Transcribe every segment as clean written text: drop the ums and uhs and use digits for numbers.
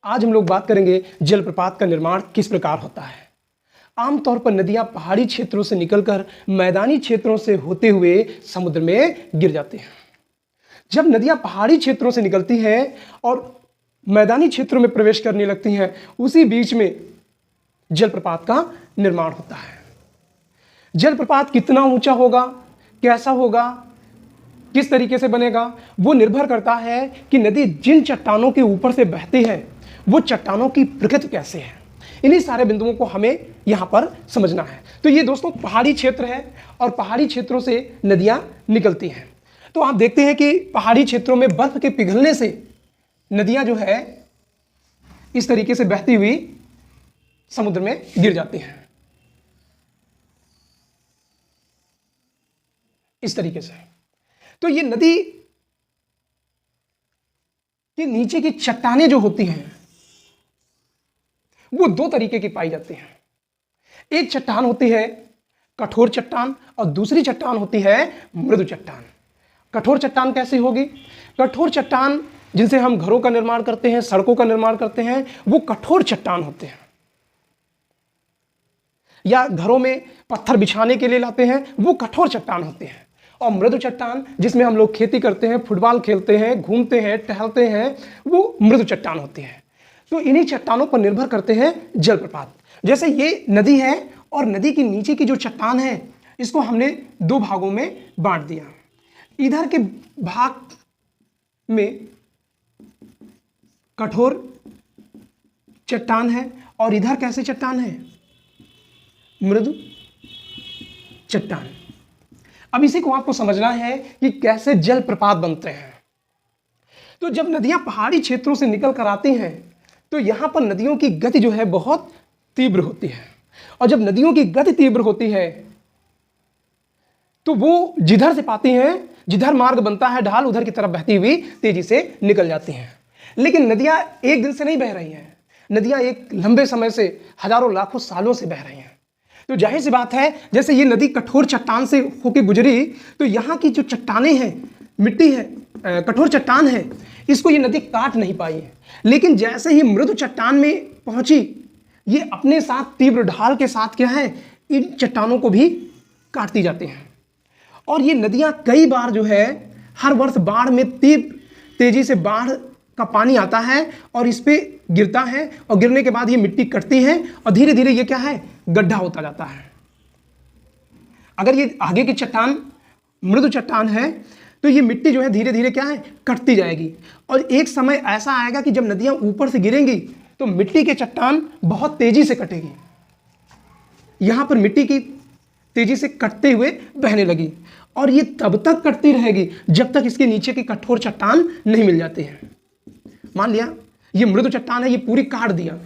आज हम लोग बात करेंगे जलप्रपात का निर्माण किस प्रकार होता है। आमतौर पर नदियां पहाड़ी क्षेत्रों से निकलकर मैदानी क्षेत्रों से होते हुए समुद्र में गिर जाती हैं। जब नदियां पहाड़ी क्षेत्रों से निकलती हैं और मैदानी क्षेत्रों में प्रवेश करने लगती हैं, उसी बीच में जलप्रपात का निर्माण होता है। जलप्रपात कितना ऊंचा होगा, कैसा होगा, किस तरीके से बनेगा, वो निर्भर करता है कि नदी जिन चट्टानों के ऊपर से बहती है वो चट्टानों की प्रकृति कैसे है। इन्हीं सारे बिंदुओं को हमें यहाँ पर समझना है। तो ये दोस्तों पहाड़ी क्षेत्र है और पहाड़ी क्षेत्रों से नदियाँ निकलती हैं। तो आप देखते हैं कि पहाड़ी क्षेत्रों में बर्फ के पिघलने से नदियाँ जो है इस तरीके से बहती हुई समुद्र में गिर जाती हैं, इस तरीके से। तो ये नदी के नीचे की चट्टानें जो होती हैं वो दो तरीके की पाई जाती हैं। एक चट्टान होती है कठोर चट्टान और दूसरी चट्टान होती है मृदु चट्टान। कठोर चट्टान कैसी होगी? कठोर चट्टान जिनसे हम घरों का निर्माण करते हैं, सड़कों का निर्माण करते हैं, वो कठोर चट्टान होते हैं। या घरों में पत्थर बिछाने के लिए लाते हैं, वो कठोर चट्टान होते हैं। और मृदु चट्टान जिसमें हम लोग खेती करते हैं, फुटबॉल खेलते हैं, घूमते हैं, टहलते हैं, वो मृदु चट्टान होती है। तो इन्हीं चट्टानों पर निर्भर करते हैं जलप्रपात। जैसे ये नदी है और नदी के नीचे की जो चट्टान है इसको हमने दो भागों में बांट दिया। इधर के भाग में कठोर चट्टान है और इधर कैसे चट्टान है? मृदु चट्टान। अब इसी को आपको समझना है कि कैसे जलप्रपात बनते हैं। तो जब नदियां पहाड़ी क्षेत्रों से निकल कर आती हैं तो यहां पर नदियों की गति जो है बहुत तीव्र होती है। और जब नदियों की गति तीव्र होती है तो वो जिधर से पाती हैं, जिधर मार्ग बनता है ढाल, उधर की तरफ बहती हुई तेजी से निकल जाती हैं। लेकिन नदियां एक दिन से नहीं बह रही हैं, नदियां एक लंबे समय से, हजारों लाखों सालों से बह रही हैं। तो जाहिर सी बात है, जैसे ये नदी कठोर चट्टान से होकर गुजरी तो यहाँ की जो चट्टानें हैं, मिट्टी है, कठोर चट्टान है, इसको ये नदी काट नहीं पाई है। लेकिन जैसे ही मृदु चट्टान में पहुंची, ये अपने साथ तीव्र ढाल के साथ क्या है, इन चट्टानों को भी काटती जाती हैं। और ये नदियां कई बार जो है हर वर्ष बाढ़ में तीव्र तेजी से बाढ़ का पानी आता है और इस पे गिरता है और गिरने के बाद ये मिट्टी कटती है और धीरे धीरे ये क्या है, गड्ढा होता जाता है। अगर ये आगे की चट्टान मृदु चट्टान है तो ये मिट्टी जो है धीरे धीरे क्या है, कटती जाएगी। और एक समय ऐसा आएगा कि जब नदियां ऊपर से गिरेंगी तो मिट्टी के चट्टान बहुत तेजी से कटेगी। यहां पर मिट्टी की तेजी से कटते हुए बहने लगी और ये तब तक कटती रहेगी जब तक इसके नीचे की कठोर चट्टान नहीं मिल जाती है। मान लिया ये मृदु चट्टान है, ये पूरी काट दिया,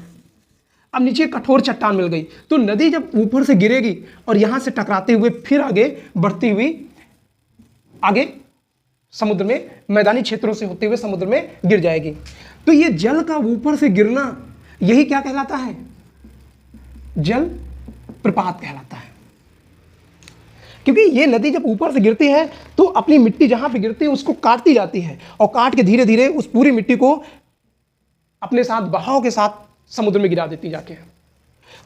अब नीचे कठोर चट्टान मिल गई, तो नदी जब ऊपर से गिरेगी और यहां से टकराते हुए फिर आगे बढ़ती हुई आगे समुद्र में, मैदानी क्षेत्रों से होते हुए समुद्र में गिर जाएगी। तो ये जल का ऊपर से गिरना, यही क्या कहलाता है? जल प्रपात कहलाता है। क्योंकि ये नदी जब ऊपर से गिरती है तो अपनी मिट्टी जहां पे गिरती है उसको काटती जाती है और काट के धीरे धीरे उस पूरी मिट्टी को अपने साथ बहाव के साथ समुद्र में गिरा देती जाके।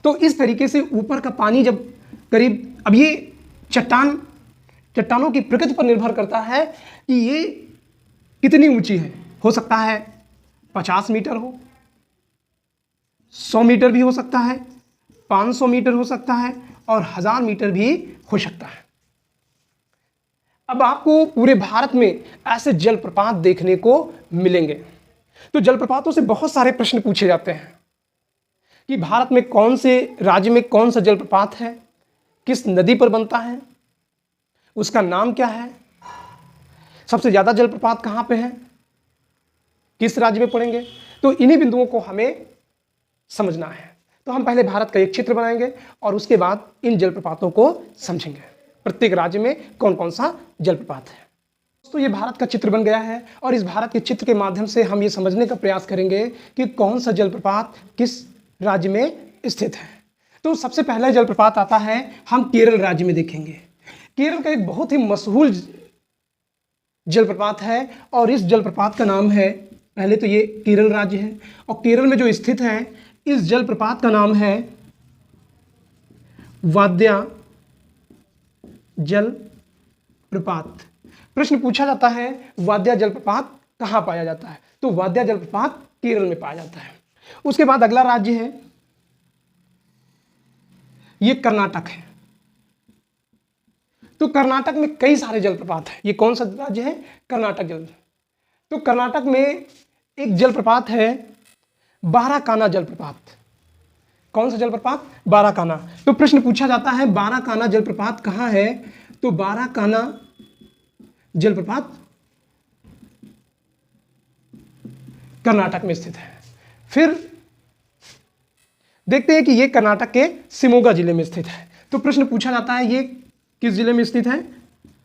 तो इस तरीके से ऊपर का पानी जब करीब, अब ये चट्टानों की प्रकृति पर निर्भर करता है कि ये कितनी ऊंची है। हो सकता है 50 मीटर हो, 100 मीटर भी हो सकता है, 500 मीटर हो सकता है और 1000 मीटर भी हो सकता है। अब आपको पूरे भारत में ऐसे जलप्रपात देखने को मिलेंगे। तो जलप्रपातों से बहुत सारे प्रश्न पूछे जाते हैं कि भारत में कौन से राज्य में कौन सा जलप्रपात है, किस नदी पर बनता है, उसका नाम क्या है, सबसे ज्यादा जलप्रपात कहां पे है, किस राज्य में पड़ेंगे। तो इन्हीं बिंदुओं को हमें समझना है। तो हम पहले भारत का एक चित्र बनाएंगे और उसके बाद इन जलप्रपातों को समझेंगे, प्रत्येक राज्य में कौन कौन सा जलप्रपात है। तो ये भारत का चित्र बन गया है और इस भारत के चित्र के माध्यम से हम ये समझने का प्रयास करेंगे कि कौन सा जलप्रपात किस राज्य में स्थित है। तो सबसे पहला जलप्रपात आता है, हम केरल राज्य में देखेंगे। केरल का एक बहुत ही मशहूर जलप्रपात है और इस जलप्रपात का नाम है पहले तो ये केरल राज्य है और केरल में जो स्थित है इस जलप्रपात का नाम है वाद्या जलप्रपात। प्रश्न पूछा जाता है वाद्या जलप्रपात कहाँ पाया जाता है, तो वाद्या जलप्रपात केरल में पाया जाता है। उसके बाद अगला राज्य है ये कर्नाटक है। तो कर्नाटक में कई सारे जलप्रपात हैं। ये कौन सा राज्य है, कर्नाटक जल। तो कर्नाटक में एक जलप्रपात है बाराकाना जलप्रपात। कौन सा जलप्रपात, बाराकाना। तो प्रश्न पूछा जाता है बाराकाना जलप्रपात कहाँ है, तो बाराकाना जलप्रपात कर्नाटक में स्थित है। फिर देखते हैं कि ये कर्नाटक के शिमोगा जिले में स्थित है। तो प्रश्न पूछा जाता है ये किस जिले में स्थित है,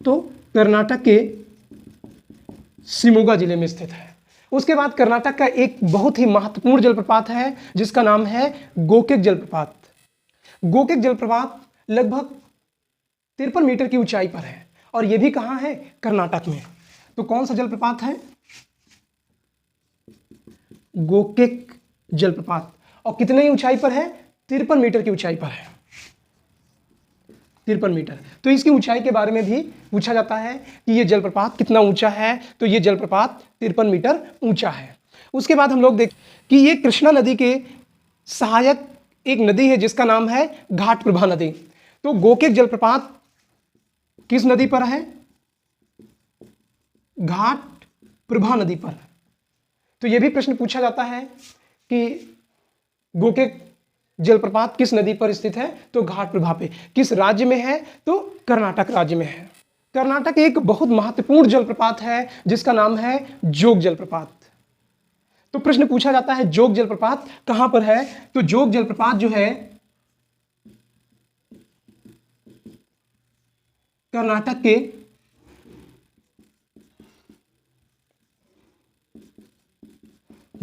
तो कर्नाटक के शिमोगा जिले में स्थित है। उसके बाद कर्नाटक का एक बहुत ही महत्वपूर्ण जलप्रपात है जिसका नाम है गोकेक जलप्रपात। गोकेक जलप्रपात लगभग 53 मीटर की ऊंचाई पर है और यह भी कहां है, कर्नाटक में। तो कौन सा जलप्रपात है, गोकेक जलप्रपात। और कितने ऊंचाई पर है, 53 मीटर की ऊंचाई पर है, 53 मीटर। तो इसकी ऊंचाई के बारे में भी पूछा जाता है कि ये जलप्रपात कितना ऊंचा है, तो ये जलप्रपात 53 मीटर ऊंचा है। उसके बाद हम लोग देख कि ये कृष्णा नदी के सहायक एक नदी है जिसका नाम है घाटप्रभा नदी। तो गोकेक जलप्रपात किस नदी पर है, घाटप्रभा नदी पर। तो यह भी प्रश्न पूछा जाता है कि गोकेक जलप्रपात किस नदी पर स्थित है, तो घाटप्रभा पे। किस राज्य में है, तो कर्नाटक राज्य में है। कर्नाटक एक बहुत महत्वपूर्ण जलप्रपात है जिसका नाम है जोग जलप्रपात। तो प्रश्न पूछा जाता है जोग जलप्रपात कहां पर है, तो जोग जलप्रपात जो है कर्नाटक के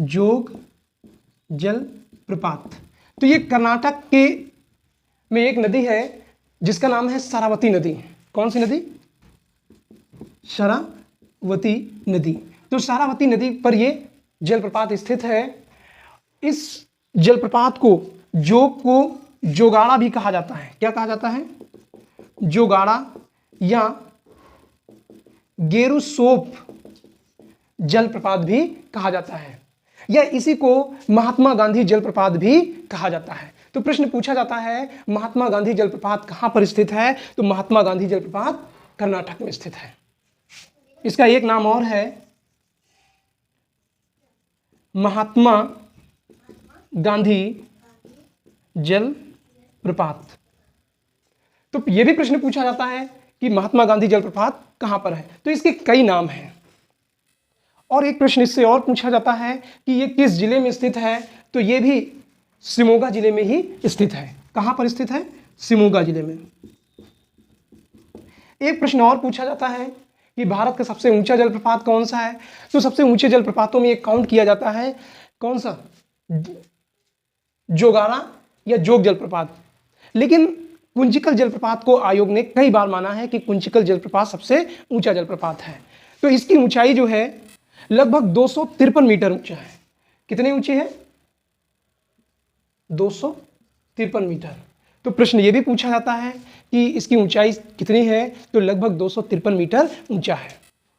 जोग जलप्रपात। तो ये कर्नाटक के में एक नदी है जिसका नाम है शरावती नदी। कौन सी नदी, शरावती नदी। तो शरावती नदी पर ये जलप्रपात स्थित है। इस जलप्रपात को जोग को जोगाड़ा भी कहा जाता है। क्या कहा जाता है, जोगाड़ा या गेरुसोप जलप्रपात भी कहा जाता है, या इसी को महात्मा गांधी जलप्रपात भी कहा जाता है। तो प्रश्न पूछा जाता है महात्मा गांधी जलप्रपात कहां पर स्थित है, तो महात्मा गांधी जलप्रपात कर्नाटक में स्थित है। इसका एक नाम और है महात्मा गांधी जलप्रपात। तो यह भी प्रश्न पूछा जाता है कि महात्मा गांधी जलप्रपात कहां पर है, तो इसके कई नाम हैं। और एक प्रश्न इससे और पूछा जाता है कि ये किस जिले में स्थित है, तो ये भी शिमोगा जिले में ही स्थित है। कहां पर स्थित है, शिमोगा जिले में। एक प्रश्न और पूछा जाता है कि भारत का सबसे ऊंचा जलप्रपात कौन सा है, तो सबसे ऊंचे जलप्रपातों में एक काउंट किया जाता है कौन सा, जोगाड़ा या जोग जलप्रपात। लेकिन कुंचिकल जलप्रपात को आयोग ने कई बार माना है कि कुंचिकल जलप्रपात सबसे ऊंचा जलप्रपात है। तो इसकी ऊंचाई जो है लगभग 253 मीटर ऊंचा है। कितने ऊंचे है, 253 मीटर। तो प्रश्न ये भी पूछा जाता है कि इसकी ऊंचाई कितनी है, तो लगभग 253 मीटर ऊंचा है।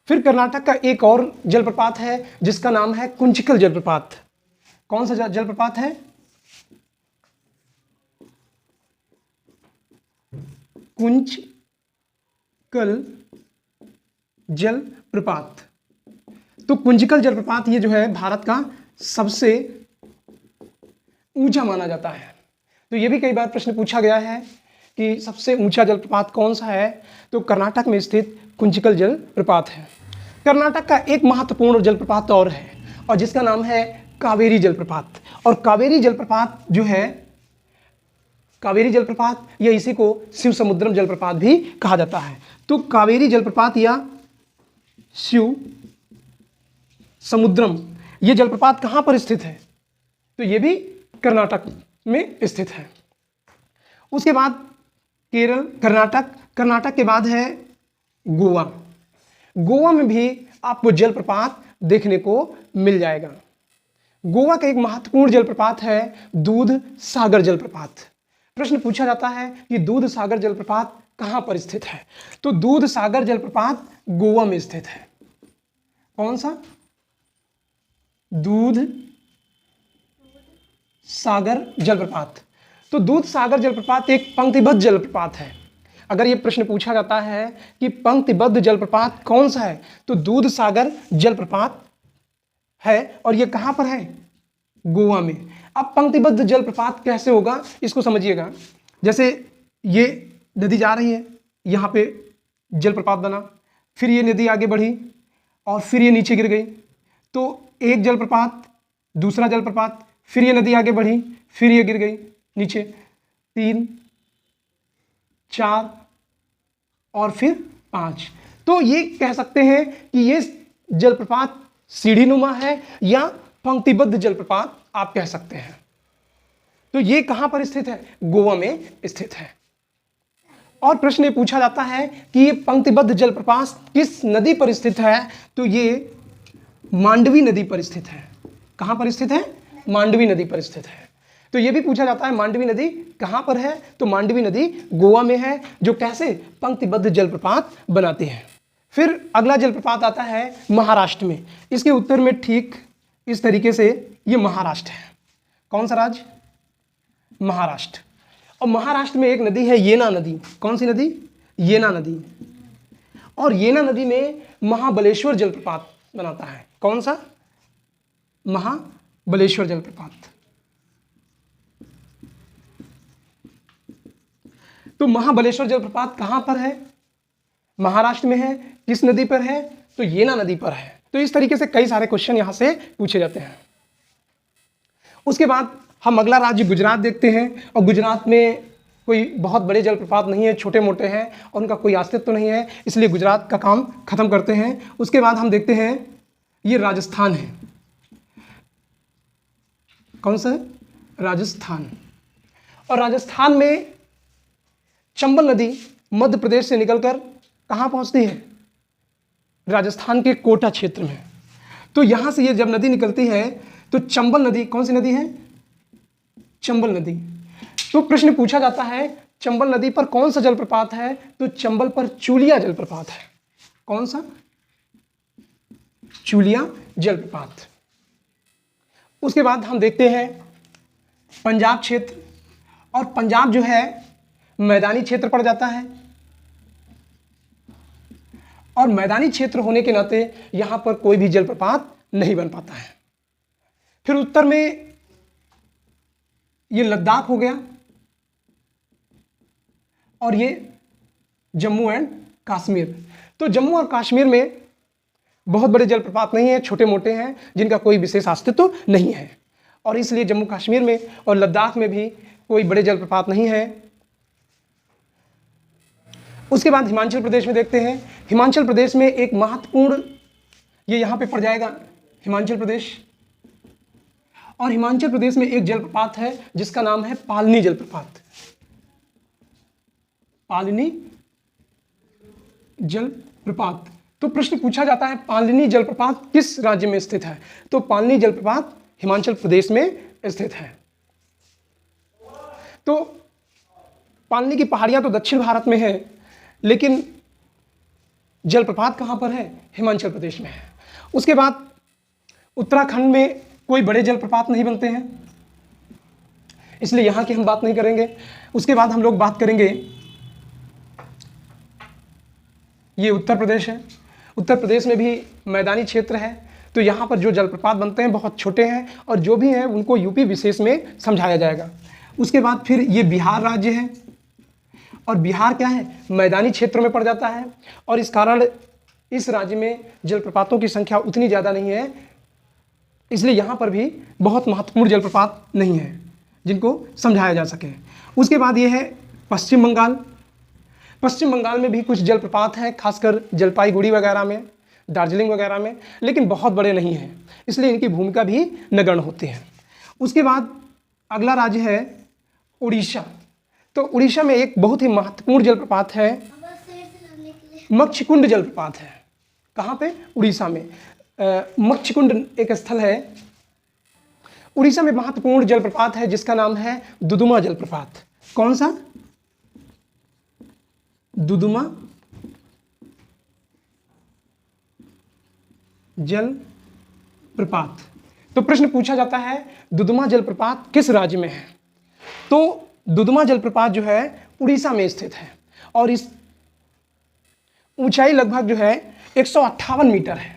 फिर कर्नाटक का एक और जलप्रपात है जिसका नाम है कुंचिकल जलप्रपात। कौन सा जलप्रपात है, कुंचिकल जलप्रपात। तो कुंचिकल जलप्रपात ये जो है भारत का सबसे ऊंचा माना जाता है। तो ये भी कई बार प्रश्न पूछा गया है कि सबसे ऊंचा जलप्रपात कौन सा है, तो कर्नाटक में स्थित कुंचिकल जलप्रपात है। कर्नाटक का एक महत्वपूर्ण जलप्रपात और है और जिसका नाम है कावेरी जलप्रपात। और कावेरी जलप्रपात जो है, कावेरी जलप्रपात या इसी को शिव समुद्रम जलप्रपात भी कहा जाता है। तो कावेरी जलप्रपात या शिव समुद्रम ये जलप्रपात कहां पर स्थित है, तो ये भी कर्नाटक में स्थित है। उसके बाद केरल, कर्नाटक के बाद है गोवा। गोवा में भी आपको जलप्रपात देखने को मिल जाएगा। गोवा का एक महत्वपूर्ण जलप्रपात है दूध सागर जलप्रपात। प्रश्न पूछा जाता है कि दूध सागर जलप्रपात कहां पर स्थित है, तो दूध सागर जलप्रपात गोवा में स्थित है। कौन सा? दूध सागर जलप्रपात। तो दूध सागर जलप्रपात एक पंक्तिबद्ध जलप्रपात है। अगर यह प्रश्न पूछा जाता है कि पंक्तिबद्ध जलप्रपात कौन सा है, तो दूध सागर जलप्रपात है और यह कहां पर है? गोवा में। अब पंक्तिबद्ध जलप्रपात कैसे होगा इसको समझिएगा। जैसे ये नदी जा रही है, यहाँ पे जलप्रपात बना, फिर ये नदी आगे बढ़ी और फिर ये नीचे गिर गई, तो एक जलप्रपात, दूसरा जलप्रपात, फिर ये नदी आगे बढ़ी, फिर ये गिर गई नीचे, 3, 4 और फिर 5। तो ये कह सकते हैं कि ये जलप्रपात सीढ़ीनुमा है या पंक्तिबद्ध जलप्रपात आप कह सकते हैं। तो ये कहां पर स्थित है? गोवा में स्थित है। और प्रश्न ये पूछा जाता है कि ये पंक्तिबद्ध जलप्रपात किस नदी पर स्थित है, तो ये मांडवी नदी पर स्थित है। कहां पर स्थित है? मांडवी नदी पर स्थित है। तो ये भी पूछा जाता है मांडवी नदी कहां पर है, तो मांडवी नदी गोवा में है, जो कैसे पंक्तिबद्ध जलप्रपात बनाती है। फिर अगला जलप्रपात आता है महाराष्ट्र में। इसके उत्तर में ठीक इस तरीके से ये महाराष्ट्र है। कौन सा राज्य? महाराष्ट्र। और महाराष्ट्र में एक नदी है येना नदी। कौन सी नदी? येना नदी। और येना नदी में महाबलेश्वर जलप्रपात बनाता है। कौन सा? महाबलेश्वर जलप्रपात। तो महाबलेश्वर जलप्रपात कहां पर है? महाराष्ट्र में है। किस नदी पर है? तो येना नदी पर है। तो इस तरीके से कई सारे क्वेश्चन यहां से पूछे जाते हैं। उसके बाद हम अगला राज्य गुजरात देखते हैं। और गुजरात में कोई बहुत बड़े जलप्रपात नहीं है, छोटे मोटे हैं और उनका कोई अस्तित्व नहीं है, इसलिए गुजरात का काम खत्म करते हैं। उसके बाद हम देखते हैं ये राजस्थान है। कौन सा है? राजस्थान। और राजस्थान में चंबल नदी मध्य प्रदेश से निकलकर कहां पहुंचती है? राजस्थान के कोटा क्षेत्र में। तो यहां से ये जब नदी निकलती है तो चंबल नदी, कौन सी नदी है? चंबल नदी। तो प्रश्न पूछा जाता है चंबल नदी पर कौन सा जलप्रपात है, तो चंबल पर चूलिया जलप्रपात है। कौन सा? चूलिया जलप्रपात। उसके बाद हम देखते हैं पंजाब क्षेत्र। और पंजाब जो है मैदानी क्षेत्र पड़ जाता है, और मैदानी क्षेत्र होने के नाते यहां पर कोई भी जलप्रपात नहीं बन पाता है। फिर उत्तर में ये लद्दाख हो गया और ये जम्मू एंड कश्मीर। तो जम्मू और कश्मीर में बहुत बड़े जलप्रपात नहीं है, छोटे मोटे हैं जिनका कोई विशेष अस्तित्व नहीं है, और इसलिए जम्मू कश्मीर में और लद्दाख में भी कोई बड़े जलप्रपात नहीं है। उसके बाद हिमाचल प्रदेश में देखते हैं। हिमाचल प्रदेश में एक महत्वपूर्ण, ये यहाँ पे पड़ जाएगा हिमाचल प्रदेश। और हिमाचल प्रदेश में एक जलप्रपात है जिसका नाम है पालनी जलप्रपात। पालनी जलप्रपात। तो प्रश्न पूछा जाता है पालनी जलप्रपात किस राज्य में स्थित है, तो पालनी जलप्रपात हिमाचल प्रदेश में स्थित है। तो पालनी की पहाड़ियां तो दक्षिण भारत में है, लेकिन जलप्रपात कहां पर है? हिमाचल प्रदेश में है। उसके बाद उत्तराखंड में कोई बड़े जलप्रपात नहीं बनते हैं, इसलिए यहां की हम बात नहीं करेंगे। उसके बाद हम लोग बात करेंगे, ये उत्तर प्रदेश है। उत्तर प्रदेश में भी मैदानी क्षेत्र है, तो यहाँ पर जो जलप्रपात बनते हैं बहुत छोटे हैं, और जो भी हैं उनको यूपी विशेष में समझाया जाएगा। उसके बाद फिर ये बिहार राज्य है, और बिहार क्या है? मैदानी क्षेत्र में पड़ जाता है, और इस कारण इस राज्य में जलप्रपातों की संख्या उतनी ज़्यादा नहीं है, इसलिए यहाँ पर भी बहुत महत्वपूर्ण जलप्रपात नहीं है जिनको समझाया जा सके। उसके बाद ये है पश्चिम बंगाल। पश्चिम बंगाल में भी कुछ जलप्रपात हैं, खासकर जलपाईगुड़ी वगैरह में, दार्जिलिंग वगैरह में, लेकिन बहुत बड़े नहीं हैं, इसलिए इनकी भूमिका भी नगण्य होती है। उसके बाद अगला राज्य है उड़ीसा। तो उड़ीसा में एक बहुत ही महत्वपूर्ण जलप्रपात है, मच्छकुंड जलप्रपात है। कहाँ पे? उड़ीसा में। मच्छकुंड एक स्थल है। उड़ीसा में महत्वपूर्ण जलप्रपात है जिसका नाम है दुदुमा जलप्रपात। कौन सा? दुदुमा जलप्रपात। तो प्रश्न पूछा जाता है दुदुमा जलप्रपात किस राज्य में है? तो दुदुमा जलप्रपात जो है उड़ीसा में स्थित है और इस ऊंचाई लगभग जो है 158 मीटर है।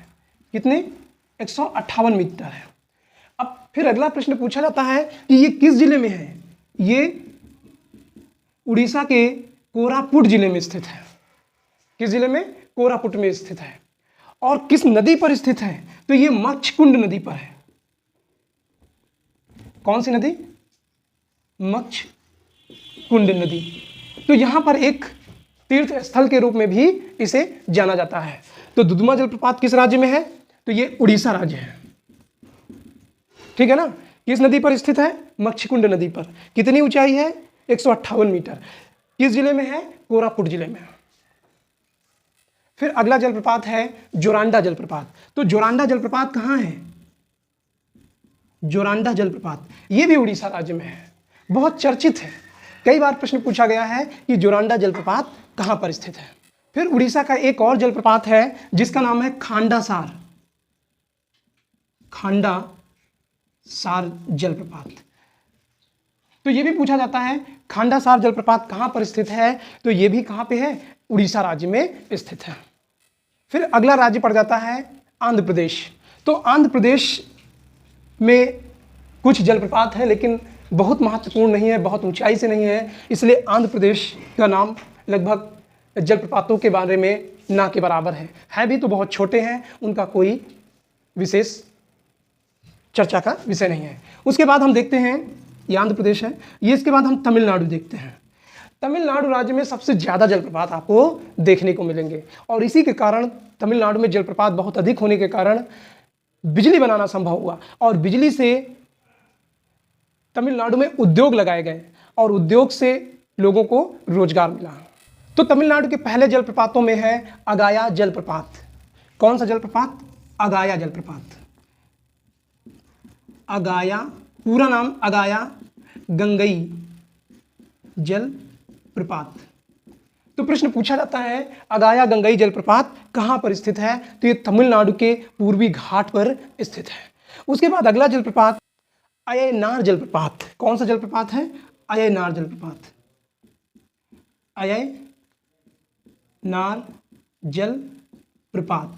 कितने? 158 मीटर है। अब फिर अगला प्रश्न पूछा जाता है कि ये किस जिले में है? ये उड़ीसा के कोरापुट जिले में स्थित है। किस जिले में? कोरापुट में स्थित है। और किस नदी पर स्थित है? तो ये मच्छकुंड नदी पर है। कौन सी नदी? मच्छकुंड नदी। तो यहां पर एक तीर्थ स्थल के रूप में भी इसे जाना जाता है। तो दुदुमा जलप्रपात किस राज्य में है? तो ये उड़ीसा राज्य है। ठीक है ना? किस नदी पर स्थित है? मच्छकुंड नदी पर। कितनी ऊंचाई है? 158 मीटर। किस जिले में है? कोरापुट जिले में। फिर अगला जलप्रपात है जोरांडा जलप्रपात। तो जोरांडा जलप्रपात कहां है? जोरांडा जलप्रपात ये भी उड़ीसा राज्य में है, बहुत चर्चित है। कई बार प्रश्न पूछा गया है कि जोरांडा जलप्रपात कहां पर स्थित है। फिर उड़ीसा का एक और जलप्रपात है जिसका नाम है खांडासार। खांडासार जलप्रपात। तो यह भी पूछा जाता है खांडासार जलप्रपात कहां पर स्थित है? तो यह भी कहां पे है? उड़ीसा राज्य में स्थित है। फिर अगला राज्य पड़ जाता है आंध्र प्रदेश। तो आंध्र प्रदेश में कुछ जलप्रपात हैं लेकिन बहुत महत्वपूर्ण नहीं है, बहुत ऊंचाई से नहीं है, इसलिए आंध्र प्रदेश का नाम लगभग जलप्रपातों के बारे में ना के बराबर है भी तो बहुत छोटे हैं, उनका कोई विशेष चर्चा का विषय नहीं है। उसके बाद हम देखते हैं, ये आंध्र प्रदेश है, ये इसके बाद हम तमिलनाडु देखते हैं। तमिलनाडु राज्य में सबसे ज़्यादा जलप्रपात आपको देखने को मिलेंगे और इसी के कारण तमिलनाडु में जलप्रपात बहुत अधिक होने के कारण बिजली बनाना संभव हुआ और बिजली से तमिलनाडु में उद्योग लगाए गए और उद्योग से लोगों को रोजगार मिला। तो तमिलनाडु के पहले जलप्रपातों में है अगाया जलप्रपात। कौन सा जलप्रपात? अगाया जलप्रपात। अगाया, पूरा नाम अगाया गंगई जलप्रपात। तो प्रश्न पूछा जाता है अगाया गंगई जलप्रपात कहां पर स्थित है? तो ये तमिलनाडु के पूर्वी घाट पर स्थित है। उसके बाद अगला जलप्रपात अय्यनार जलप्रपात। कौन सा जलप्रपात है? अय्यनार जलप्रपात। अय्यनार जलप्रपात।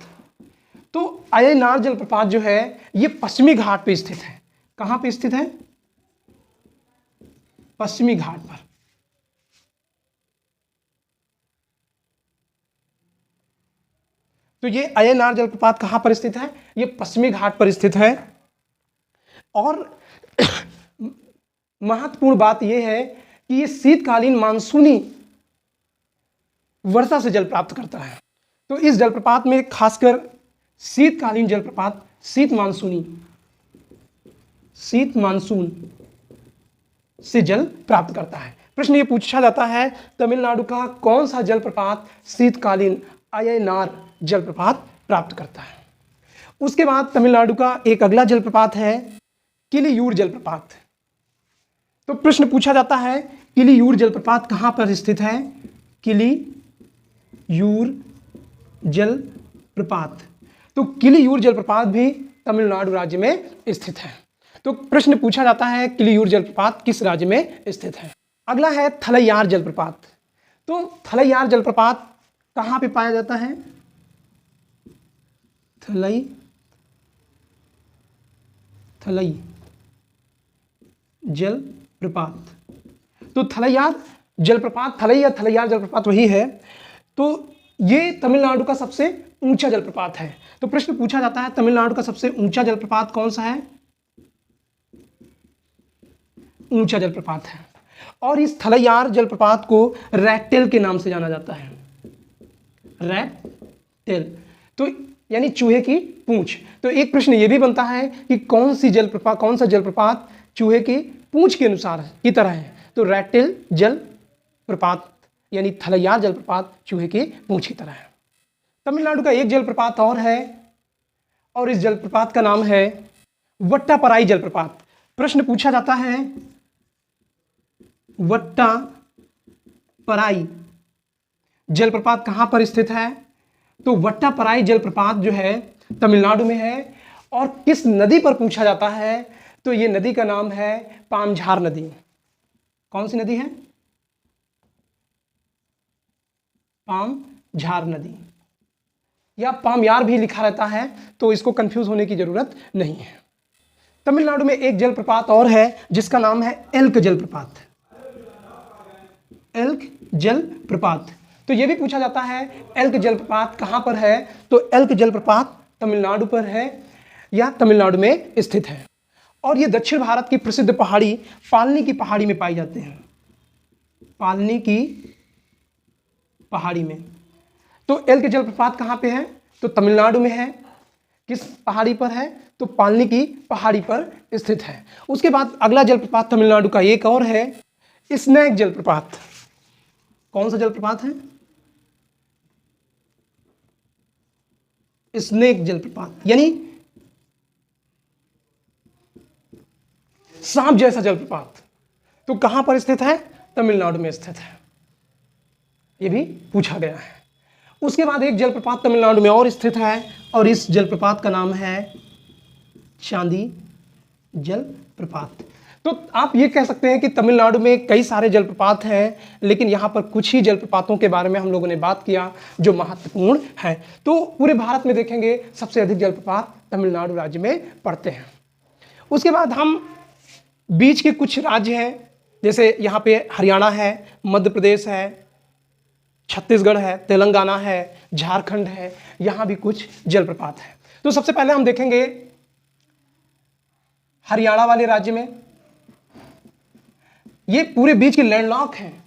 तो अय्यनार जलप्रपात जो है ये पश्चिमी घाट पर स्थित है। कहां पर स्थित है? पश्चिमी घाट पर। तो ये अय्यनार जलप्रपात कहां पर स्थित है? ये पश्चिमी घाट पर स्थित है। और महत्वपूर्ण बात यह है कि ये शीतकालीन मानसूनी वर्षा से जल प्राप्त करता है। तो इस जलप्रपात में खासकर शीतकालीन जलप्रपात शीत मानसून से जल प्राप्त करता है। प्रश्न ये पूछा जाता है तमिलनाडु का कौन सा जलप्रपात शीतकालीन अय्यनार जलप्रपात प्राप्त करता है। उसके बाद तमिलनाडु का एक अगला जलप्रपात है किलियूर जलप्रपात। तो प्रश्न पूछा जाता है किलियूर जलप्रपात कहां पर स्थित है? किलियूर जलप्रपात। तो किलियूर जलप्रपात भी तमिलनाडु राज्य में स्थित है। तो प्रश्न पूछा जाता है किलियूर जलप्रपात किस राज्य में स्थित है। अगला है थलैयार जलप्रपात। तो थलैयार जलप्रपात कहां पे पाया जाता है? थलई जलप्रपात। तो थलैयार जलप्रपात, थलई या थलैयार जलप्रपात वही है। तो ये तमिलनाडु का सबसे ऊंचा जलप्रपात है। तो प्रश्न पूछा जाता है तमिलनाडु का सबसे ऊंचा जलप्रपात कौन सा है? ऊंचा जलप्रपात है। और इस थलैयार जलप्रपात को रैटटेल के नाम से जाना जाता है। रैटटेल तो यानी चूहे की पूंछ। तो एक प्रश्न यह भी बनता है कि कौन सा जलप्रपात चूहे की पूंछ के अनुसार की तरह है? तो रैटटेल जलप्रपात यानी थलैयार जलप्रपात चूहे की पूंछ की तरह है। तमिलनाडु का एक जलप्रपात और है और इस जलप्रपात का नाम है वट्टापराई जलप्रपात। प्रश्न पूछा जाता है वट्टापराई जलप्रपात कहां पर स्थित है? तो वट्टापराई जलप्रपात जो है तमिलनाडु में है। और किस नदी पर पूछा जाता है? तो यह नदी का नाम है पामझार नदी। कौन सी नदी है? पामझार नदी, या पामयार भी लिखा रहता है, तो इसको कंफ्यूज होने की जरूरत नहीं है। तमिलनाडु में एक जलप्रपात और है जिसका नाम है एल्क जलप्रपात। एल्क जलप्रपात, तो यह भी पूछा जाता है एल्क जलप्रपात कहां पर है? तो एल्क जलप्रपात तमिलनाडु पर है या तमिलनाडु में स्थित है। और यह दक्षिण भारत की प्रसिद्ध पहाड़ी पालनी की पहाड़ी में पाई जाते हैं। पालनी की पहाड़ी में। तो एल्क जलप्रपात कहां पे है? तो तमिलनाडु में है। किस पहाड़ी पर है? तो पालनी की पहाड़ी पर स्थित है। उसके बाद अगला जलप्रपात तमिलनाडु का एक और है स्नेक जलप्रपात। कौन सा जलप्रपात है? स्नेक जलप्रपात, यानी सांप जैसा जलप्रपात। तो कहां पर स्थित है? तमिलनाडु में स्थित है। यह भी पूछा गया है। उसके बाद एक जलप्रपात तमिलनाडु में और स्थित है और इस जलप्रपात का नाम है चांदी जलप्रपात। तो आप ये कह सकते हैं कि तमिलनाडु में कई सारे जलप्रपात हैं, लेकिन यहाँ पर कुछ ही जलप्रपातों के बारे में हम लोगों ने बात किया जो महत्वपूर्ण है। तो पूरे भारत में देखेंगे सबसे अधिक जलप्रपात तमिलनाडु राज्य में पड़ते हैं। उसके बाद हम बीच के कुछ राज्य हैं, जैसे यहाँ पे हरियाणा है, मध्य प्रदेश है, छत्तीसगढ़ है, तेलंगाना है, झारखंड है, यहाँ भी कुछ जलप्रपात है। तो सबसे पहले हम देखेंगे हरियाणा वाले राज्य में। ये पूरे बीच के लैंडलॉक हैं।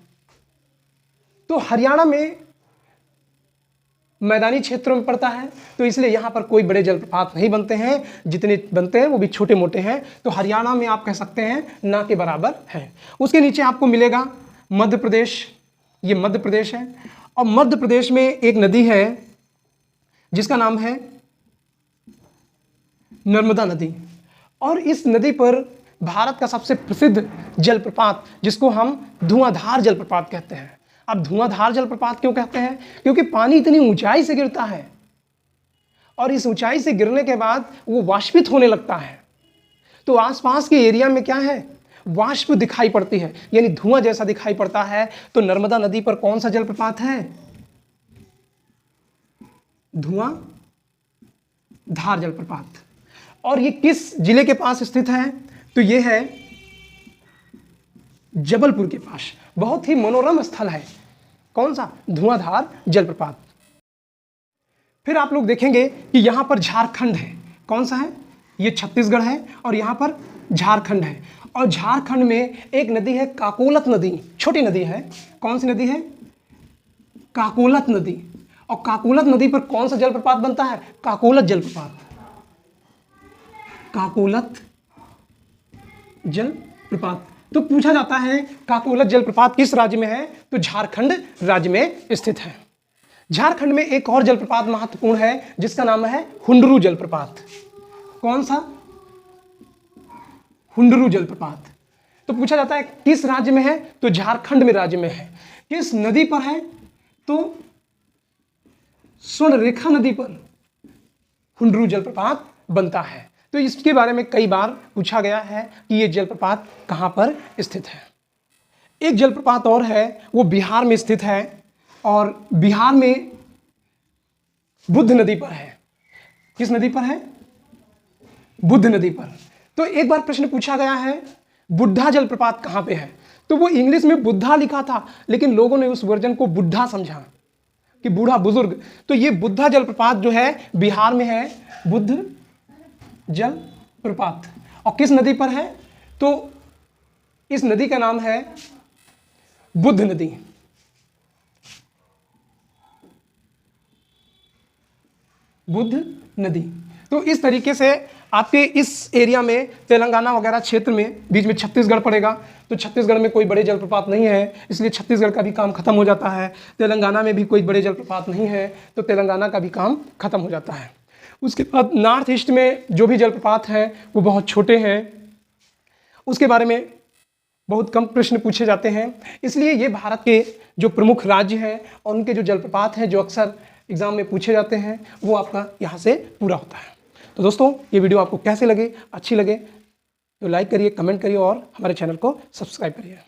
तो हरियाणा में मैदानी क्षेत्रों में पड़ता है, तो इसलिए यहां पर कोई बड़े जलप्रपात नहीं बनते हैं। जितने बनते हैं वो भी छोटे मोटे हैं। तो हरियाणा में आप कह सकते हैं ना के बराबर है। उसके नीचे आपको मिलेगा मध्य प्रदेश। ये मध्य प्रदेश है और मध्य प्रदेश में एक नदी है जिसका नाम है नर्मदा नदी। और इस नदी पर भारत का सबसे प्रसिद्ध जलप्रपात, जिसको हम धुआंधार जलप्रपात कहते हैं। अब धुआंधार जलप्रपात क्यों कहते हैं? क्योंकि पानी इतनी ऊंचाई से गिरता है और इस ऊंचाई से गिरने के बाद वो वाष्पित होने लगता है। तो आसपास के एरिया में क्या है? वाष्प दिखाई पड़ती है, यानी धुआं जैसा दिखाई पड़ता है। तो नर्मदा नदी पर कौन सा जलप्रपात है? धुआंधार जलप्रपात। और ये किस जिले के पास स्थित है? तो ये है जबलपुर के पास। बहुत ही मनोरम स्थल है। कौन सा? धुआंधार जलप्रपात। फिर आप लोग देखेंगे कि यहां पर झारखंड है। कौन सा है? ये छत्तीसगढ़ है और यहां पर झारखंड है। और झारखंड में एक नदी है काकोलत नदी, छोटी नदी है। कौन सी नदी है? काकोलत नदी। और काकोलत नदी पर कौन सा जलप्रपात बनता है? काकोलत जलप्रपात। काकोलत जलप्रपात। तो पूछा जाता है काकोलत जलप्रपात किस राज्य में है? तो झारखंड राज्य में स्थित है। झारखंड में एक और जलप्रपात महत्वपूर्ण है जिसका नाम है हुंडरू जलप्रपात। कौन सा? हुंडरू जलप्रपात। तो पूछा जाता है किस राज्य में है? तो झारखंड में राज्य में है। किस नदी पर है? तो स्वर्णरेखा नदी पर हुंडरू जलप्रपात बनता है। तो इसके बारे में कई बार पूछा गया है कि यह जलप्रपात कहां पर स्थित है। एक जलप्रपात और है, वो बिहार में स्थित है और बिहार में बुद्ध नदी पर है। किस नदी पर है? बुद्ध नदी पर। तो एक बार प्रश्न पूछा गया है बुद्धा जलप्रपात कहां पे है? तो वो इंग्लिश में बुद्धा लिखा था, लेकिन लोगों ने उस वर्जन को बुद्धा समझा कि बूढ़ा बुजुर्ग। तो ये बुद्धा जलप्रपात जो है बिहार में है, बुद्ध जलप्रपात। और किस नदी पर है? तो इस नदी का नाम है बुद्ध नदी। बुद्ध नदी। तो इस तरीके से आपके इस एरिया में तेलंगाना वगैरह क्षेत्र में बीच में छत्तीसगढ़ पड़ेगा। तो छत्तीसगढ़ में कोई बड़े जलप्रपात नहीं है, इसलिए छत्तीसगढ़ का भी काम खत्म हो जाता है। तेलंगाना में भी कोई बड़े जलप्रपात नहीं है, तो तेलंगाना का भी काम खत्म हो जाता है। उसके बाद नॉर्थ ईस्ट में जो भी जलप्रपात हैं वो बहुत छोटे हैं, उसके बारे में बहुत कम प्रश्न पूछे जाते हैं। इसलिए ये भारत के जो प्रमुख राज्य हैं और उनके जो जलप्रपात हैं जो अक्सर एग्जाम में पूछे जाते हैं वो आपका यहाँ से पूरा होता है। तो दोस्तों ये वीडियो आपको कैसे लगे, अच्छी लगे तो लाइक करिए, कमेंट करिए और हमारे चैनल को सब्सक्राइब करिए।